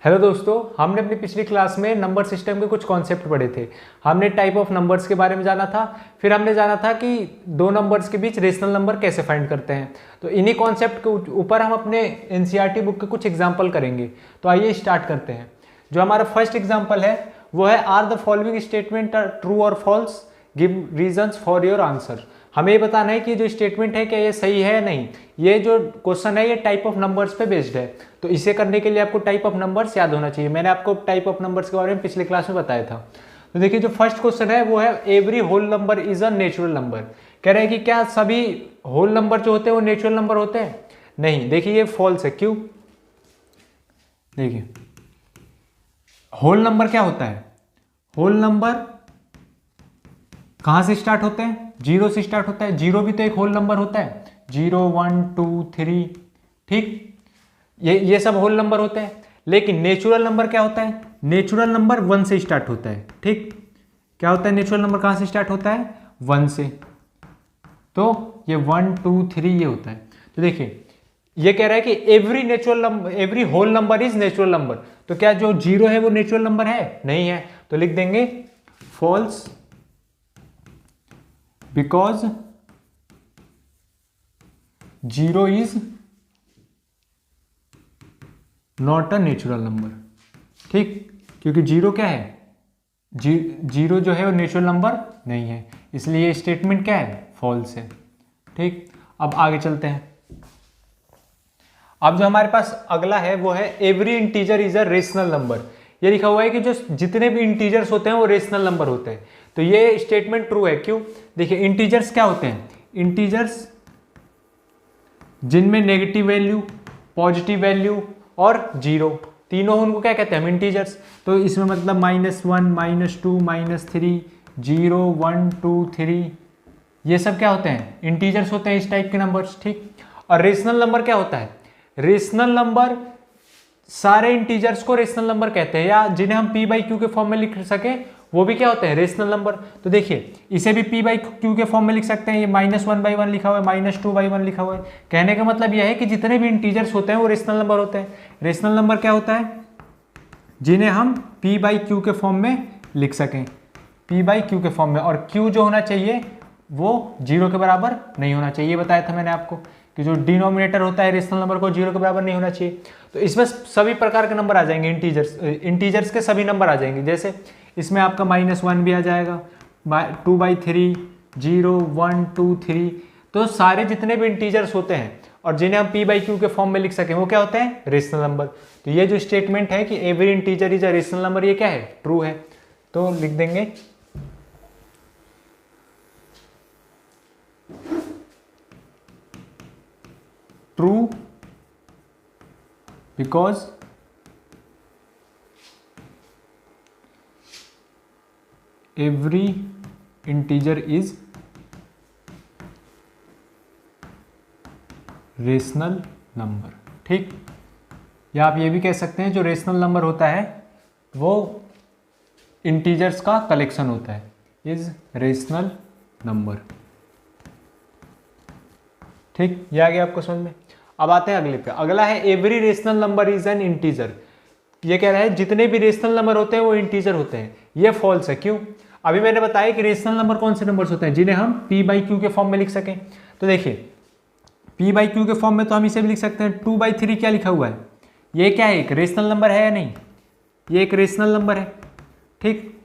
Hello दोस्तों, हमने अपनी पिछली क्लास में नंबर सिस्टम के कुछ कॉन्सेप्ट पढ़े थे। हमने टाइप ऑफ नंबर्स के बारे में जाना था, फिर हमने जाना था कि दो नंबर्स के बीच रेशनल नंबर कैसे फाइंड करते हैं। तो इन्हीं कॉन्सेप्ट के ऊपर हम अपने एनसीईआरटी बुक के कुछ एग्जाम्पल करेंगे। तो आइए स्टार्ट करते हैं। जो हमारा फर्स्ट एग्जाम्पल है वो है are the following statement are true और false, give reasons for your answer. हमें ये बताना है कि जो स्टेटमेंट है क्या ये सही है या नहीं। ये जो क्वेश्चन है ये टाइप ऑफ नंबर्स पे बेस्ड है, तो इसे करने के लिए आपको टाइप ऑफ नंबर्स याद होना चाहिए। मैंने आपको टाइप ऑफ नंबर्स के बारे में पिछले क्लास में बताया था। तो देखिए जो फर्स्ट क्वेश्चन है वो है every whole number is a natural number. कह रहे हैं कि क्या सभी होल नंबर जो होते हैं वो नेचुरल नंबर होते हैं? नहीं। देखिए ये फॉल्स है। क्यों? देखिए होल नंबर क्या होता है? होल नंबर कहां से स्टार्ट होते हैं? जीरो से स्टार्ट होता है। जीरो भी तो एक होल नंबर होता है। 0 1 2 3, ठीक, ये सब होल नंबर होते हैं। लेकिन नेचुरल नंबर क्या होता है? नेचुरल नंबर 1 से स्टार्ट होता है। ठीक, क्या होता है? नेचुरल नंबर कहां से स्टार्ट होता है? 1 से। तो ये 1 2 3 ये होता है। तो देखिए ये कह रहा है कि every natural number, every whole number is natural number. तो क्या जो जीरो है वो नेचुरल नंबर है? नहीं है। तो लिख देंगे false, because zero is not a natural number. ठीक, क्योंकि जीरो क्या है? जीरो जो है वो नेचुरल नंबर नहीं है, इसलिए ये स्टेटमेंट क्या है? फॉल्स है। ठीक, अब आगे चलते हैं। अब जो हमारे पास अगला है वो है every integer is a rational number. ये लिखा हुआ है कि जो जितने भी इंटीजर्स होते हैं वो रेशनल नंबर होते हैं। तो ये स्टेटमेंट ट्रू है। क्यों? देखिए इंटीजर्स क्या होते हैं? इंटीजर्स जिनमें नेगेटिव वैल्यू, पॉजिटिव वैल्यू और जीरो तीनों, उनको क्या कहते हैं? हम इंटीजर्स। तो इसमें मतलब -1 -2 -3 0 1 2 3 ये सब क्या होते हैं? इंटीजर्स होते हैं, इस टाइप के नंबर्स। ठीक, और रेशनल नंबर क्या होता है? रेशनल नंबर सारे इंटीजर्स को रेशनल नंबर कहते हैं, या जिन्हें हम p बाई क्यू के फॉर्म में लिख सके वो भी क्या होते हैं? Rational number. तो देखिए इसे भी p बाई क्यू के फॉर्म में लिख सकते हैं। ये -1/1 लिखा हुआ है, -2/1 लिखा हुआ है। कहने का मतलब यह है कि जितने भी इंटीजर्स होते हैं वो रेशनल नंबर होते हैं। रेशनल नंबर क्या होता है? जिन्हें हम p बाई क्यू के फॉर्म में लिख सकें, p बाई क्यू के फॉर्म में। और q जो होना चाहिए वो जीरो के बराबर नहीं होना चाहिए। बताया था मैंने आपको कि जो डिनोमिनेटर होता है रेशनल नंबर को जीरो के बराबर नहीं होना चाहिए। तो इसमें सभी प्रकार के नंबर आ जाएंगे, इंटीजर्स के सभी नंबर आ जाएंगे। जैसे इसमें आपका -1 भी आ जाएगा, 2/3 0 1 2 3। तो सारे जितने भी इंटीजर्स होते हैं और जिन्हें हम p बाई क्यू के फॉर्म में लिख सकें वो क्या होते हैं? Rational number. तो ये जो स्टेटमेंट है कि every integer is a rational number, ये क्या है? ट्रू है। तो लिख देंगे true because every integer is rational number. ठीक, या आप ये भी कह सकते हैं जो रेशनल नंबर होता है वो इंटीजर्स का कलेक्शन होता है, इज रेशनल नंबर। ठीक, ये आ गया आपको समझ में। अब आते हैं अगले पे। अगला है every rational number is an integer. ये कह रहा है जितने भी रेशनल नंबर होते हैं वो इंटीजर होते हैं। ये फॉल्स है। क्यों? अभी मैंने बताया कि रेशनल नंबर कौन से नंबर्स होते हैं? जिन्हें हम p बाई क्यू के फॉर्म में लिख सकें। तो देखिए p बाई क्यू के फॉर्म में तो हम इसे भी लिख सकते हैं। 2/3 क्या लिखा हुआ है? ये क्या है? एक रेशनल नंबर है या नहीं? ये एक रेशनल नंबर है। ठीक,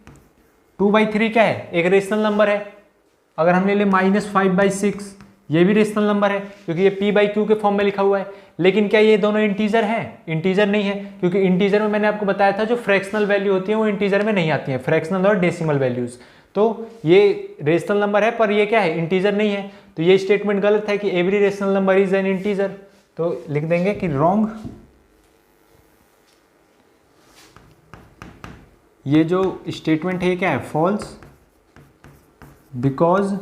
2/3 क्या है? एक रेशनल नंबर है। अगर हम ले लें -5/6, ये भी रेशनल नंबर है क्योंकि ये p बाई क्यू के फॉर्म में लिखा हुआ है। लेकिन क्या ये दोनों इंटीजर हैं? इंटीजर नहीं है, क्योंकि इंटीजर में मैंने आपको बताया था जो फ्रैक्शनल वैल्यू होती है वो इंटीजर में नहीं आती है, फ्रैक्शनल और डेसिमल वैल्यूज। तो ये रेशनल नंबर है पर ये क्या है? इंटीजर नहीं है। तो ये स्टेटमेंट गलत है कि every rational number is an integer. तो लिख देंगे कि रॉन्ग। ये जो स्टेटमेंट है क्या है? फॉल्स, बिकॉज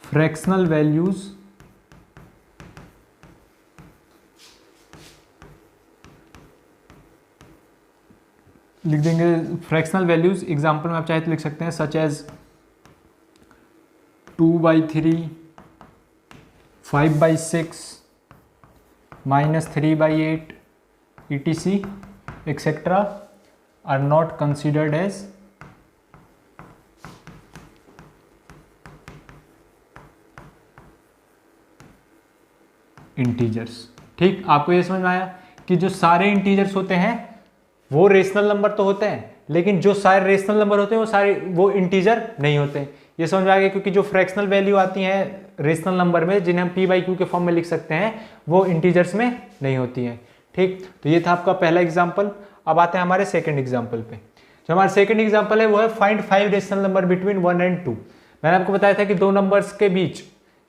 फ्रैक्शनल वैल्यूज लिख देंगे। फ्रैक्शनल वैल्यूज एग्जाम्पल में आप चाहे तो लिख सकते हैं, such as 2/3 5/6 -3/8 etc etc are not considered as integers. ठीक, आपको ये समझ में आया कि जो सारे इंटीजर्स होते हैं वो रेशनल नंबर तो होते हैं, लेकिन जो सारे रेशनल नंबर होते हैं वो इंटीजर नहीं होते। ये समझ में आ गया, क्योंकि जो फ्रैक्शनल वैल्यू आती हैं रेशनल नंबर में, जिन्हें हम p/q के फॉर्म में लिख सकते हैं, वो इंटीजर्स में नहीं होती हैं। ठीक, तो ये था आपका पहला एग्जाम्पल। अब आते हैं हमारे सेकेंड एग्जाम्पल पे। जो हमारा सेकेंड एग्जाम्पल है वो है find 5 rational number between 1 and 2। मैंने आपको बताया था कि दो नंबर्स के बीच,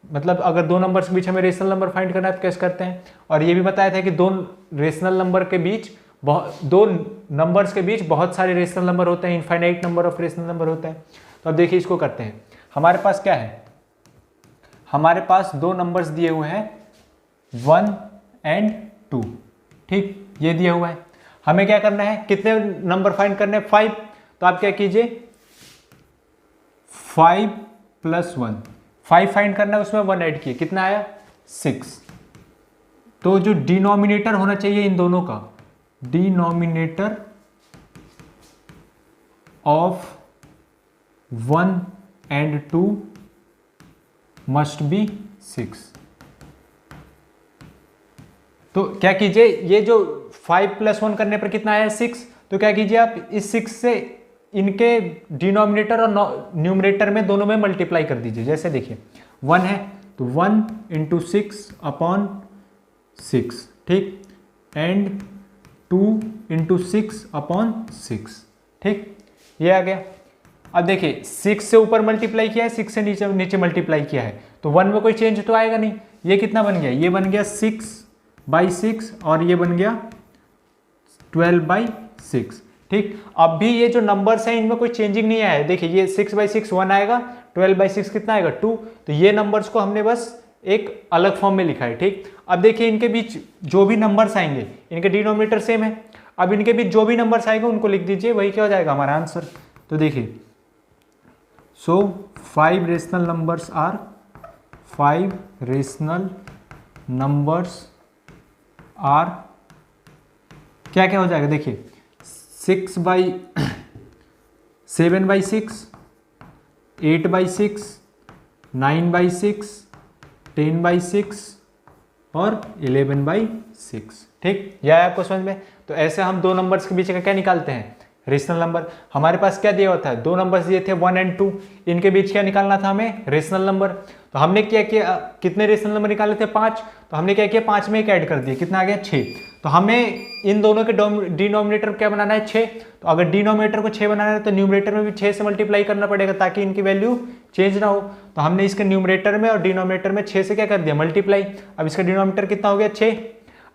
मतलब अगर दो नंबर्स के बीच हमें रेशनल नंबर फाइंड करना है तो कैसे करते हैं, और ये भी बताया था कि दो रेशनल नंबर के बीच दो नंबर्स के बीच बहुत सारे रेशनल नंबर होते हैं, infinite number of rational number होते हैं। तो अब देखिए इसको करते हैं। हमारे पास क्या है, हमारे पास दो नंबर्स दिए हुए हैं 1 and 2। ठीक, ये दिया हुआ है, हमें क्या करना है, कितने नंबर फाइंड करने हैं, 5। तो आप क्या कीजिए, 5 + 1, 5 फाइंड करना है, उसमें 1 ऐड किए, कितना आया, 6। तो जो डिनोमिनेटर होना चाहिए इन दोनों का, denominator of 1 and 2 must be 6। तो क्या कीजिए, ये जो 5 + 1 करने पर कितना आया, 6। तो क्या कीजिए आप इस 6 से इनके डिनोमिनेटर और न्यूमरेटर में दोनों में मल्टीप्लाई कर दीजिए। जैसे देखिए 1 है तो 1 × 6/6, ठीक, एंड 2 × 6/6। ठीक, ये आ गया। अब देखिए 6 से ऊपर मल्टीप्लाई किया है, 6 से नीचे मल्टीप्लाई किया है, तो 1 में कोई चेंज तो आएगा नहीं। ये कितना बन गया, ये बन गया 6/6 और ये बन गया 12/6। ठीक, अब भी ये जो नंबर्स हैं इनमें कोई चेंजिंग नहीं आया है। देखिए ये 6/6 1 आएगा, 12/6 कितना आएगा, 2। तो ये नंबर्स को हमने बस एक अलग फॉर्म में लिखा है। ठीक, अब देखिए इनके बीच जो भी नंबर्स आएंगे, इनके डिनोमिनेटर सेम है, अब इनके बीच जो भी नंबर्स आएंगे उनको लिख दीजिए, वही क्या हो जाएगा हमारा आंसर। तो देखिए, so 5 rational numbers are 5 rational numbers are क्या क्या हो जाएगा, देखिए 7/6, 8/6, 9/6, 10/6 और 11/6। ठीक, यह है आपको समझ में। तो ऐसे हम दो नंबर्स के बीच का क्या निकालते हैं, रेशनल नंबर। हमारे पास क्या दिया होता है, दो नंबर्स दिए थे 1 and 2, इनके बीच क्या निकालना था हमें, रेशनल नंबर। तो हमने क्या किया, कितने रेशनल नंबर निकाले थे, 5। तो हमने क्या किया, 5 में एक ऐड कर दिया, कितना आ गया, 6। तो हमें इन दोनों के डिनोमिनेटर क्या बनाना है, 6। तो अगर डिनोमिनेटर को 6 बनाना है तो न्यूमरेटर में भी 6 से मल्टीप्लाई करना पड़ेगा ताकि इनकी वैल्यू चेंज ना हो। तो हमने इसके न्यूमरेटर में और डिनोमिनेटर में 6 से क्या कर दिया, मल्टीप्लाई। अब इसका डिनोमिनेटर कितना हो गया, 6।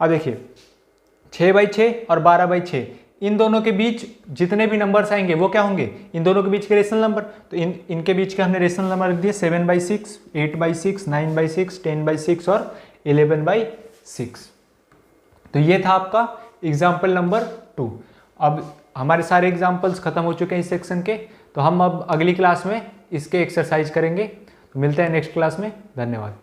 अब देखिए 6/6 और 12/6, इन दोनों के बीच जितने भी नंबर्स आएंगे वो क्या होंगे, इन दोनों के बीच के रेशनल नंबर। तो इनके बीच के हमने रेशनल नंबर रख दिए 7/6, 8/6, 9/6, 10/6 और 11/6। तो ये था आपका एग्जाम्पल नंबर 2। अब हमारे सारे एग्जाम्पल्स खत्म हो चुके हैं इस सेक्शन के, तो हम अब अगली क्लास में इसके एक्सरसाइज करेंगे। तो मिलते हैं नेक्स्ट क्लास में, धन्यवाद।